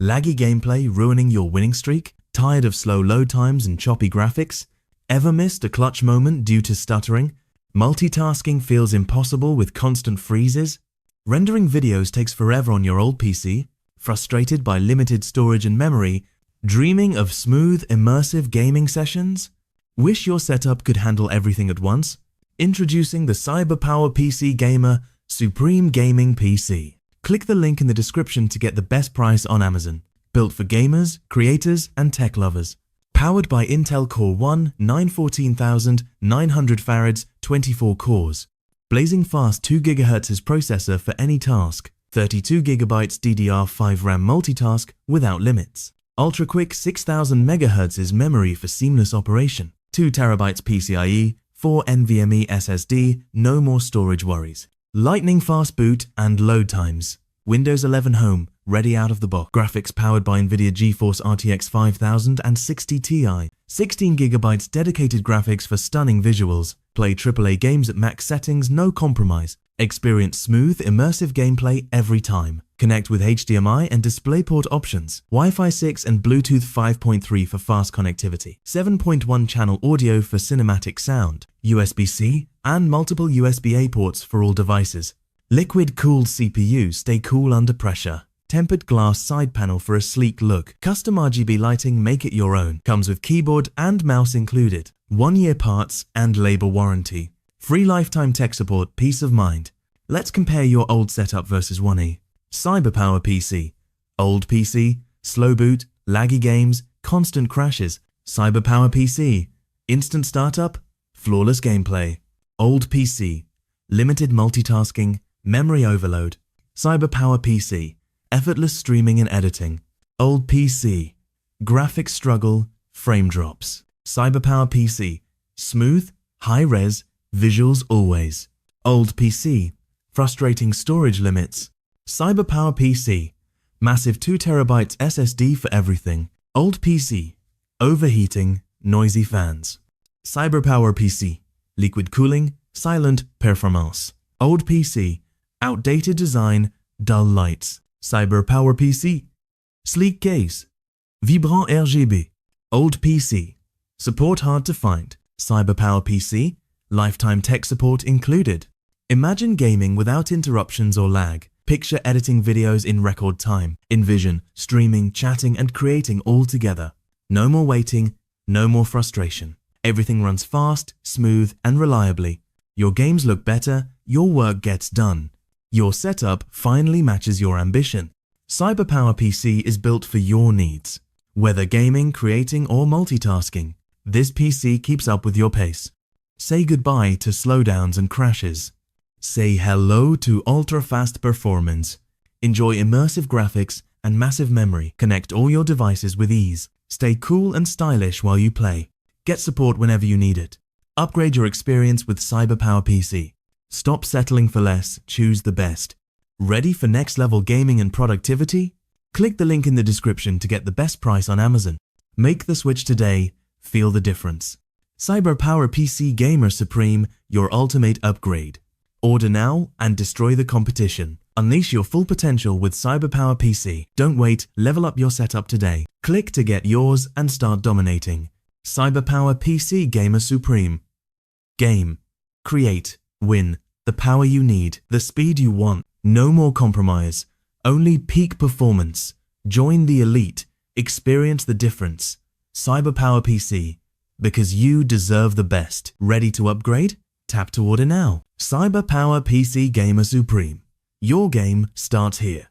Laggy gameplay ruining your winning streak? Tired of slow load times and choppy graphics? Ever missed a clutch moment due to stuttering? Multitasking feels impossible with constant freezes? Rendering videos takes forever on your old PC? Frustrated by limited storage and memory? Dreaming of smooth, immersive gaming sessions? Wish your setup could handle everything at once? Introducing the CyberPowerPC Gamer Supreme Gaming PC. Click the link in the description to get the best price on Amazon. Built for gamers, creators, and tech lovers. Powered by Intel Core 1 914,900 farads, 24 cores. Blazing fast 2 GHz processor for any task. 32 GB DDR5 RAM multitask without limits. Ultra quick 6000 MHz memory for seamless operation. 2 TB PCIe, 4 NVMe SSD, no more storage worries. Lightning fast boot and load times. Windows 11 Home, ready out of the box. Graphics powered by NVIDIA GeForce RTX 5060 Ti. 16 GB dedicated graphics for stunning visuals. Play AAA games at max settings, no compromise. Experience smooth, immersive gameplay every time. Connect with HDMI and DisplayPort options. Wi-Fi 6 and Bluetooth 5.3 for fast connectivity. 7.1 channel audio for cinematic sound. USB-C and multiple USB-A ports for all devices. Liquid-cooled CPU, stay cool under pressure. Tempered glass side panel for a sleek look. Custom RGB lighting, make it your own. Comes with keyboard and mouse included. 1-year parts and labor warranty. Free lifetime tech support, peace of mind. Let's compare your old setup versus 1E. CyberPowerPC. Old PC, slow boot, laggy games, constant crashes. CyberPowerPC. Instant startup, flawless gameplay. Old PC. Limited multitasking, memory overload. CyberPowerPC. Effortless streaming and editing. Old PC. Graphics struggle, frame drops. CyberPowerPC. Smooth, high-res, visuals always. Old PC. Frustrating storage limits. CyberPowerPC. Massive 2 TB SSD for everything. Old PC. Overheating, noisy fans. CyberPowerPC. Liquid cooling, silent performance. Old PC. Outdated design, dull lights. CyberPowerPC. Sleek case. Vibrant RGB. Old PC. Support hard to find. CyberPowerPC. Lifetime tech support included. Imagine gaming without interruptions or lag. Picture editing videos in record time. Envision streaming, chatting, and creating all together. No more waiting, no more frustration. Everything runs fast, smooth, and reliably. Your games look better, your work gets done. Your setup finally matches your ambition. CyberPowerPC is built for your needs. Whether gaming, creating, or multitasking, this PC keeps up with your pace. Say goodbye to slowdowns and crashes. Say hello to ultra-fast performance. Enjoy immersive graphics and massive memory. Connect all your devices with ease. Stay cool and stylish while you play. Get support whenever you need it. Upgrade your experience with CyberPowerPC. Stop settling for less, choose the best. Ready for next level gaming and productivity? Click the link in the description to get the best price on Amazon. Make the switch today, feel the difference. CyberPowerPC Gamer Supreme, your ultimate upgrade. Order now and destroy the competition. Unleash your full potential with CyberPowerPC. Don't wait, level up your setup today. Click to get yours and start dominating. CyberPowerPC Gamer Supreme. Game. Create. Win. The power you need. The speed you want. No more compromise. Only peak performance. Join the elite. Experience the difference. CyberPowerPC. Because you deserve the best. Ready to upgrade? Tap to order now. CyberPowerPC Gamer Supreme. Your game starts here.